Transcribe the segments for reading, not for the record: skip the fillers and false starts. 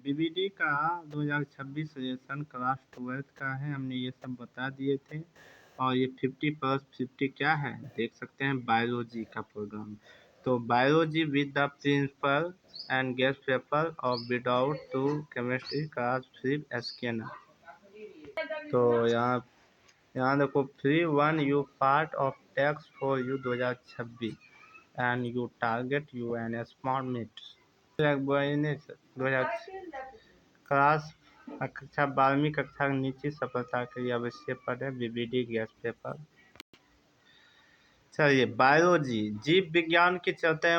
BBD का 2026 session class 12 का है। हमने ये सब बता दिए थे। और ये 50+50 क्या है देख सकते हैं, बायोलॉजी का प्रोग्राम। तो biology with the principal and guest paper और without to chemistry class 3 scanner. तो यहाँ देखो free 1 you part of text for you 2026 and you target you an smart meet 2000 class कक्षा 12वीं कक्षा के नीचे सफलता के लिए अवश्य पढ़े बीबीडी गैस पेपर। चलिए बायोलॉजी जीव विज्ञान के चलते हैं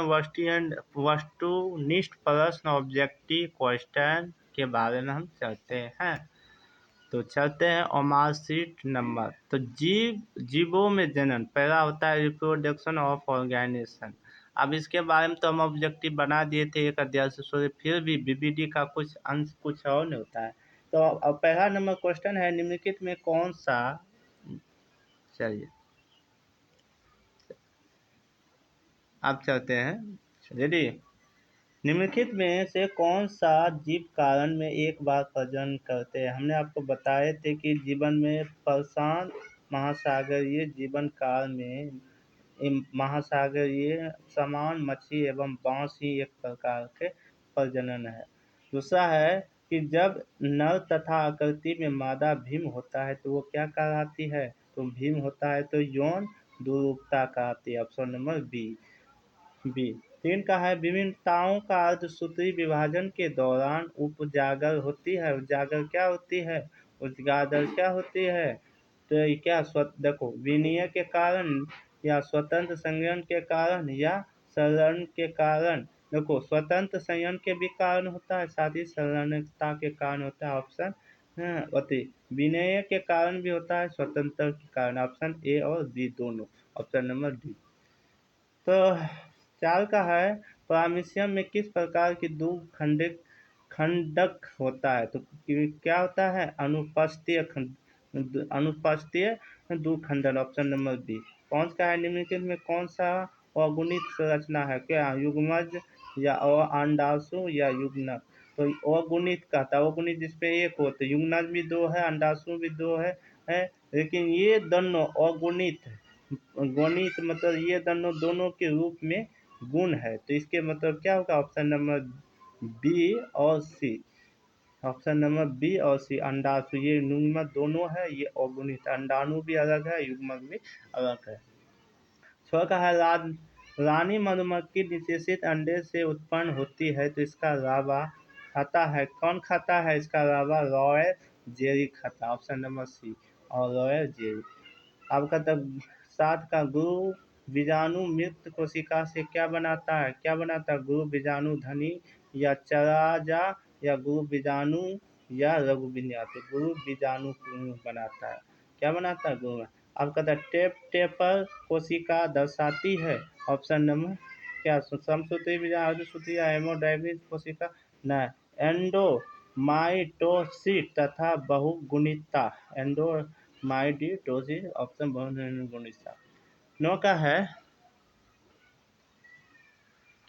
वस्तुनिष्ठ प्रश्न ऑब्जेक्टिव क्वेश्चन के बारे में हम चलते हैं। तो चलते हैं ओमार सीट नंबर। तो जीवों में जनन पहला होता है रिप्रोडक्शन ऑफ ऑर्गेनिज्म। अब इसके बारे में तो हम ऑब्जेक्टिव बना दिए थे एक अध्याय से, सो फिर भी बीबीडी का कुछ अंश कुछ और नहीं होता है। तो अब पहला नंबर क्वेश्चन है निम्नलिखित में कौन सा, चलिए अब चलते हैं रेडी। निम्नलिखित में से कौन सा जीव कारण में एक बार प्रजनन करते हैं। हमने आपको बताए थे कि जीवन में प्रशांत महासागरीय जीवन काल में महासागरीय समान मछली एवं बांस ही एक प्रकार के प्रजनन है। दूसरा है कि जब नर तथा आकृति में मादा भीम होता है तो वो क्या कहलाती है, तो भीम होता है तो यौन दुरूपता कहलाती है। Option number B. 3 का है विभिन्नताओं का अर्धसूत्री विभाजन के दौरान उजागर होती है। उजागर क्या होती है, उजागर क्या होती है, तो ये क्या देखो विनिमय के कारण या स्वतंत्र संयन के कारण या संलयन के कारण। देखो स्वतंत्र संयन के भी कारण होता है, साथ ही संलयनता के कारण होता है। ऑप्शन विनय के कारण भी होता है, स्वतंत्र के कारण। ऑप्शन ए और बी दोनों। Option number D. तो 4 का है परामीशियम में किस प्रकार की दो खंडक होता है, तो क्या होता है अनुपस्थितीय दुखंडन। Option number B. 5 का है निम्नलिखित में कौन सा अगुणित संरचना है, क्या युग्मज या अंडाशु या युग्नक। तो अगुणित कहता है, अगुणित जिसपे एक होते, युग्नज भी 2 है, अंडाशु भी 2 है, लेकिन ये दोनों अगुणित गणित मतलब ये दोनों के रूप में गुण है। तो इसके मतलब क्या होगा, ऑप्शन नंबर बी और सी। ऑप्शन नंबर बी और सी अंडाशु ये युग्मक दोनों है, ये अगुणित, अंडाणु भी अलग है, युग्मक भी अलग है। 6 का है रानी मधुमक्खी निषेचित अंडे से उत्पन्न होती है तो इसका लावा खाता है, कौन खाता है इसका लावा, रॉयल जेली खाता। ऑप्शन नंबर सी और रॉयल जेली। आपका तब 7 का गुरु बीजाणु मृत कोशिका से क्या बनाता है, गुरु बीजाणु धनी या चराजा या गुरु बीजाणु या रघुविन्यास। तो गुरु बीजाणु बनाता है, क्या बनाता है गुरु। आपका टेपर कोशिका दर्शाती है। ऑप्शन नंबर क्या समसूत्री बीजाणु अर्धसूत्री या हेमोडायबिस कोशिका न एंडोमाइटोसिस तथा बहुगुणितता एंडोमाइटोसिस। ऑप्शन बहुगुणितता। 9 का है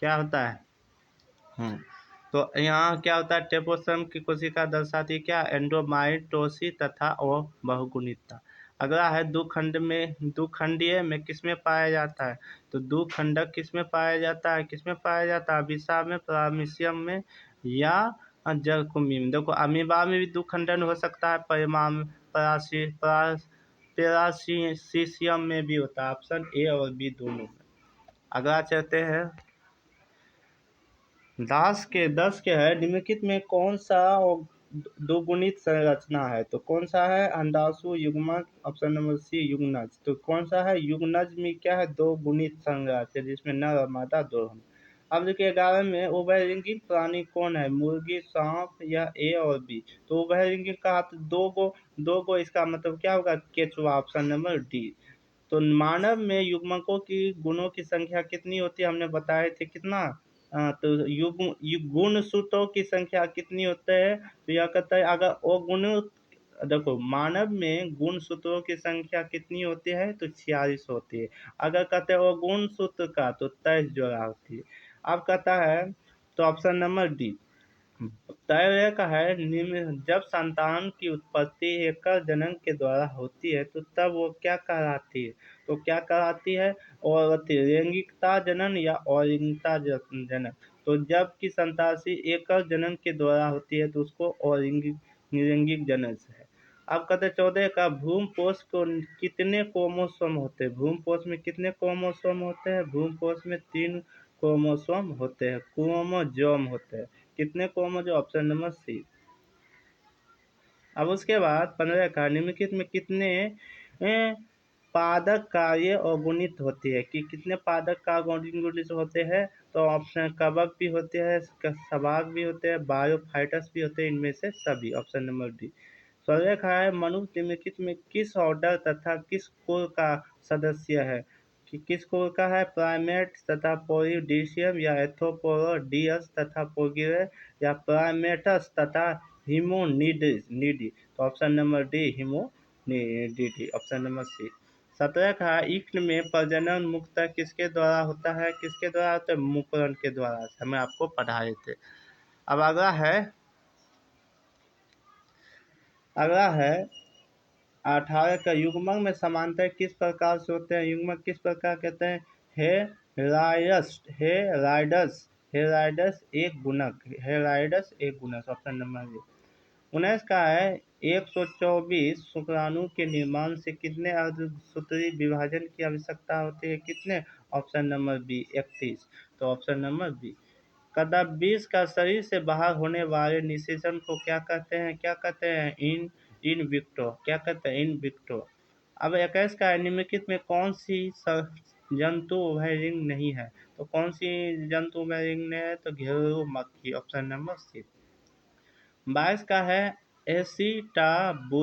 क्या होता है, तो यहाँ क्या होता है टेपोसम की कोशिका दर्शाती क्या, एंडोमाइटोसिस तथा और बहुगुणितता। अगला है दुखंडीय में किसमें पाया जाता है, तो दुखंडक किसमें पाया जाता है, अभिसा में, परामीशियम में या जरकुमी में। देखो अमीबा में भी दुखंडन हो सकता है, पेरासीशियम में भी होता है। ऑप्शन ए और बी दोनों। अगला चलते हैं 10 के है निम्नलिखित में कौन सा दोगुणित संरचना है, तो कौन सा है अंडाशु युग्मक। ऑप्शन नंबर सी युग्नज। तो कौन सा है युग्नज में क्या है, दो गुणित संरचना जिसमें नर और मादा दो हैं। अब देखिए 11 में उभयलिंगी प्राणी कौन है, मुर्गी सांप या ए और बी। तो उभयलिंगी का दो गो इसका मतलब क्या होगा, केचुआ। Option number D. तो मानव में युग्मकों की गुणों की संख्या कितनी होती है, हमने बताए थे कितना, तो गुणसूत्रों की संख्या कितनी होती है, तो यह कहता है अगर अगुण, देखो मानव में गुणसूत्रों की संख्या कितनी होती है, तो 46 होती है। अगर कहते हैं अगुण सूत्र का तो 23 जोड़ा होती है। अब कहता है तो ऑप्शन नंबर डी तय का है जब संतान की उत्पत्ति एकल जनन के द्वारा होती है तो तब वो क्या कहलाती है? तो क्या कहलाती है? और लैंगिकता जनन या अलिंगता जनन। तो जब की संतासी एकल जनन के द्वारा होती है तो उसको लैंगिक जनन है। अब कहते 14 का भ्रूणपोष को कितने क्रोमोसोम होते हैं? भ्रूणपोष में कितने क्रोमोसोम होते हैं? भ्रूणपोष में 3 क्रोमोसोम होते हैं, क्रोमोसोम होते हैं। कितने क्रोमोसोम? ऑप्शन नंबर सी। अब उसके बाद 15 का निम्नलिखित में कितने पादक कार्य अवगुणित होती है कि कितने पादक का अवगुणित होते हैं? तो ऑप्शन कवक भी होते हैं, सबाग भी होते हैं, बायोफाइटस भी होते हैं, इनमें से सभी। Option number D. 16 का है मनुष्य निम्नलिखित में किस ऑर्डर तथा किस कुल का सदस्य है? कि किस कुल का है? प्राइमेट्स तथा पोलीडेशियम या एंथ्रोपोडोसियस तथा प्रोगैर या प्राइमेट्स तथा हिमोनिडी। तो ऑप्शन नंबर डी हिमोनिडी। Option number C. 17 का इक्न में प्रजनन मुख्यतः किसके द्वारा होता है? किसके द्वारा होता है? मुकुरण के द्वारा। हमें आपको पढ़ाए थे। अब अगला है 18 का युग्मक में समांतर किस प्रकार से होते हैं? युग्मक किस प्रकार कहते हैं? हेराइडस एक गुणक। Option number B. 19 का है 124 शुक्राणु के निर्माण से कितने अर्धसूत्री विभाजन की आवश्यकता होती है? कितने? Option number B 31। तो ऑप्शन नंबर बी। कदम 20 का शरीर से बाहर होने वाले निषेचन को क्या कहते हैं? क्या कहते हैं? In vitro. क्या कहते हैं? In vitro. अब 21 का निम्नलिखित में कौन सी जंतु उभयलिंग नहीं है? तो कौन सी जंतु उभयलिंग नहीं है? तो घेरू मक्खी। ऑप्शन नंबर सी। 22 का है एसिटाब्यूटेरिया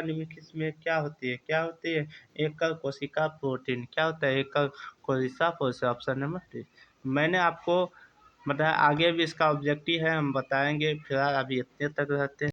निम्नलिखित में क्या होती है? क्या होती है? एकल कोशिका प्रोटीन। क्या होता है? एकल कोशिका प्रोटीन। Option number D. मैंने आपको बताया, आगे भी इसका ऑब्जेक्टिव है, हम बताएंगे। फिलहाल अभी इतने तक रहते हैं।